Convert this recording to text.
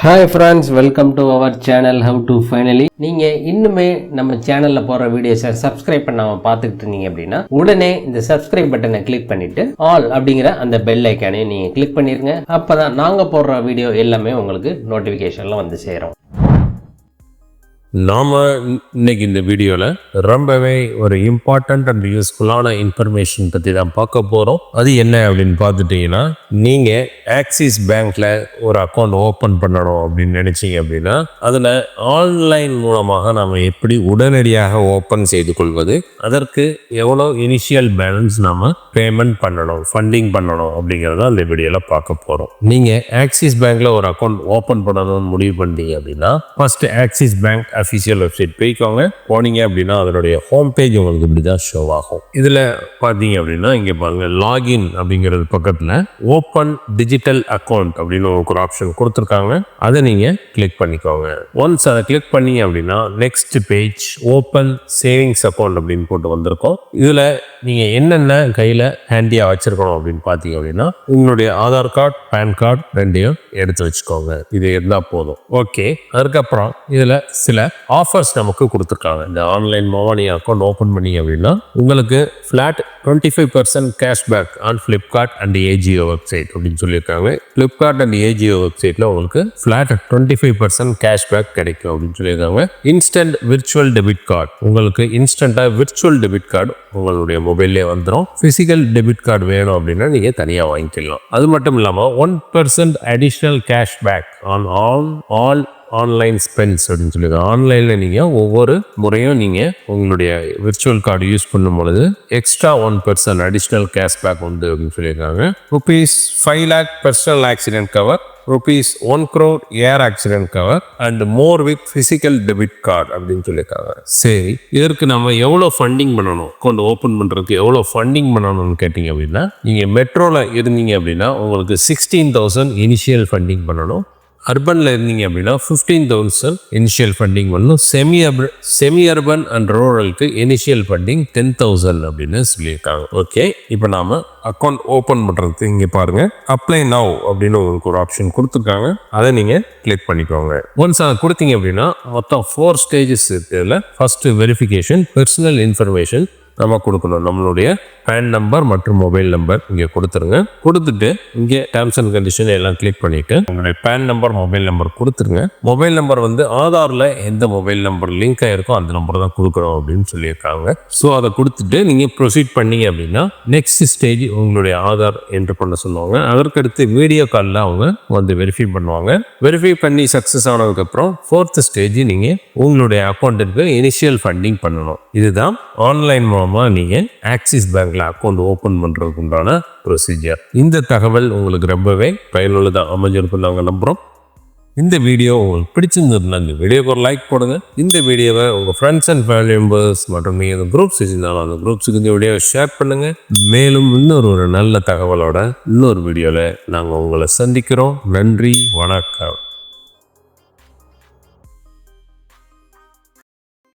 Hi friends, welcome to our channel how to finally. நீங்கள் இன்னுமே நம்ம சேனலில் போகிற வீடியோஸை சப்ஸ்கிரைப் பண்ணாமல் பார்த்துக்கிட்டு இருந்தீங்க அப்படின்னா உடனே இந்த சப்ஸ்கிரைப் பட்டனை கிளிக் பண்ணிவிட்டு ஆல் அப்படிங்கிற அந்த பெல் ஐக்கானையும் நீங்கள் கிளிக் பண்ணிடுங்க. அப்போ தான் நாங்கள் போடுற வீடியோ எல்லாமே உங்களுக்கு நோட்டிஃபிகேஷனில் வந்து சேரும். நாம் இன்னைக்கு இந்த வீடியோவில் ரொம்பவே ஒரு இம்பார்ட்டண்ட் அண்ட் யூஸ்ஃபுல்லான இன்ஃபர்மேஷன் பற்றி தான் பார்க்க போகிறோம். அது என்ன அப்படின்னு பார்த்துட்டிங்கன்னா, நீங்கள் ஆக்சிஸ் பேங்க்கில் ஒரு அக்கௌண்ட் ஓப்பன் பண்ணணும் அப்படின்னு நினச்சிங்க அப்படின்னா அதில் ஆன்லைன் மூலமாக நாம் எப்படி உடனடியாக ஓப்பன் செய்து கொள்வது, அதற்கு எவ்வளோ இனிஷியல் பேலன்ஸ் நாம் பேமெண்ட் பண்ணணும், ஃபண்டிங் பண்ணணும் அப்படிங்கிறத அந்த வீடியோவில் பார்க்க போகிறோம். நீங்கள் ஆக்சிஸ் பேங்க்கில் ஒரு அக்கௌண்ட் ஓப்பன் பண்ணணும்னு முடிவு பண்ணிட்டீங்க அப்படின்னா first axis bank official website போனீங்க அப்படின்னா அதனுடைய ஹோம் பேஜ் உங்களுக்கு இப்படி தான் ஷோ ஆகும். இதில் பார்த்தீங்க அப்படின்னா இங்கே பாருங்கள், லாகின் அப்படிங்கிறது பக்கத்தில் ஓப்பன் டிஜிட்டல் அக்கௌண்ட் அப்படின்னு ஒரு ஆப்ஷன் கொடுத்துருக்காங்க. அதை நீங்கள் கிளிக் பண்ணிக்கோங்க. ஒன்ஸ் அதை கிளிக் பண்ணீங்க அப்படின்னா next page open savings account அப்படின்னு போட்டு வந்திருக்கோம். இதில் நீங்கள் என்னென்ன கையில் ஹேண்டியாக வச்சுருக்கணும் அப்படின்னு பார்த்தீங்க அப்படின்னா உங்களுடைய ஆதார் கார்டு, பேன் கார்டு ரெண்டையும் எடுத்து வச்சுக்கோங்க. இது இருந்தால் போதும். ஓகே, அதுக்கப்புறம் இதில் சில ஆஃபர்ஸ் நமக்கு கொடுத்துருக்காங்க. இந்த ஆன்லைன் மூலமாக நீங்கள் அக்கௌண்ட் ஓப்பன் பண்ணீங்க அப்படின்னா உங்களுக்கு flat 25% cashback on Flipkart and Ajio website அப்படின்னு சொல்லியிருக்காங்க. ஃப்ளிப்கார்ட் அண்ட் ஏஜியோ வெப்சைட்டில் உங்களுக்கு ஃப்ளாட் 25% கேஷ்பேக் கிடைக்கும் அப்படின்னு சொல்லியிருக்காங்க. இன்ஸ்டன்ட் விர்ச்சுவல் டெபிட் கார்டு, உங்களுக்கு இன்ஸ்டண்ட்டாக விர்ச்சுவல் டெபிட் கார்டு உங்களுடைய மொபைல்லே வந்துடும். ஃபிசிக்கல் டெபிட் கார்டு வேணும் அப்படின்னா நீங்கள் தனியாக வாங்கிக்கலாம். அது மட்டும் இல்லாமல் 1% additional cashback on all online spends அப்படின்னு சொல்லியிருக்காங்க. ஆன்லைனில் நீங்கள் ஒவ்வொரு முறையும் நீங்கள் உங்களுடைய விர்ச்சுவல் கார்டு யூஸ் பண்ணும் பொழுது எக்ஸ்ட்ரா 1% அடிஷ்னல் கேஷ்பேக் உண்டு அப்படின்னு சொல்லியிருக்காங்க. ₹5 lakh personal accident cover, ₹1 crore air accident cover and more with physical debit card அப்படின்னு சொல்லியிருக்காங்க. சரி, இதற்கு நம்ம எவ்வளோ ஃபண்டிங் பண்ணணும், அக்கௌண்ட் ஓப்பன் பண்ணுறதுக்கு எவ்வளோ ஃபண்டிங் பண்ணணும்னு கேட்டிங்க அப்படின்னா நீங்கள் மெட்ரோவில் இருந்தீங்க அப்படின்னா உங்களுக்கு 16,000 இனிஷியல் ஃபண்டிங் பண்ணணும். அர்பனில் இருந்தீங்க அப்படின்னா 15,000 இனிஷியல் ஃபண்டிங் பண்ணணும். செமி அர்பன் அண்ட் ரூரலுக்கு இனிஷியல் ஃபண்டிங் 10,000 அப்படின்னு சொல்லியிருக்காங்க. ஓகே, இப்போ நாம் அக்கௌண்ட் ஓப்பன் பண்ணுறதுக்கு இங்கே பாருங்கள், அப்ளை நவ் அப்படின்னு உங்களுக்கு ஒரு ஆப்ஷன் கொடுத்துருக்காங்க. அதை நீங்கள் கிளிக் பண்ணிக்கோங்க. ஒன்ஸ் அதை கொடுத்தீங்க அப்படின்னா மொத்தம் 4 ஸ்டேஜஸ் இருக்குதுல. ஃபஸ்ட்டு வெரிஃபிகேஷன், பர்சனல் இன்ஃபர்மேஷன் நம்ம கொடுக்கணும். நம்மளுடைய பேன் நம்பர் மற்றும் மொபைல் நம்பர் இங்கே கொடுத்துருங்க. கொடுத்துட்டு இங்கே டேர்ம்ஸ் அண்ட் கண்டிஷன் எல்லாம் கிளிக் பண்ணிவிட்டு உங்களுடைய பேன் நம்பர், மொபைல் நம்பர் கொடுத்துருங்க. மொபைல் நம்பர் வந்து ஆதாரில் எந்த மொபைல் நம்பர் லிங்க் ஆகிருக்கோ அந்த நம்பர் தான் கொடுக்கணும் அப்படின்னு சொல்லியிருக்காங்க. ஸோ அதை கொடுத்துட்டு நீங்கள் ப்ரொசீட் பண்ணீங்க அப்படின்னா நெக்ஸ்ட் ஸ்டேஜ் உங்களுடைய ஆதார் என்ட்ரு பண்ண சொல்லுவாங்க. அதற்கடுத்து வீடியோ காலில் அவங்க வந்து வெரிஃபை பண்ணுவாங்க. வெரிஃபை பண்ணி சக்ஸஸ் ஆனதுக்கப்புறம் 4th ஸ்டேஜ் நீங்கள் உங்களுடைய அக்கௌண்ட்டுக்கு இனிஷியல் ஃபண்டிங் பண்ணணும். இதுதான் ஆன்லைன் மூலமாக நீங்கள் ஆக்சிஸ் பேங்க்ல அக்கௌண்ட் ஓப்பன் பண்ணுறதுக்கு உண்டான ப்ரொசீஜர். இந்த தகவல் உங்களுக்கு ரொம்பவே பயனுள்ளதாக அமைஞ்சிருக்கும் நாங்கள் நம்புகிறோம். இந்த வீடியோ உங்களுக்கு பிடிச்சிருந்ததுன்னா இந்த வீடியோக்கு ஒரு லைக் போடுங்க. இந்த வீடியோவை உங்கள் ஃப்ரெண்ட்ஸ் அண்ட் ஃபேமிலி மெம்பர்ஸ் மற்றும் நீங்கள் அந்த குரூப்ஸ் இருந்தாலும் அந்த குரூப்ஸுக்கு இந்த வீடியோவை ஷேர் பண்ணுங்கள். மேலும் இன்னொரு நல்ல தகவலோட இன்னொரு வீடியோவில் நாங்கள் உங்களை சந்திக்கிறோம். நன்றி, வணக்கம்.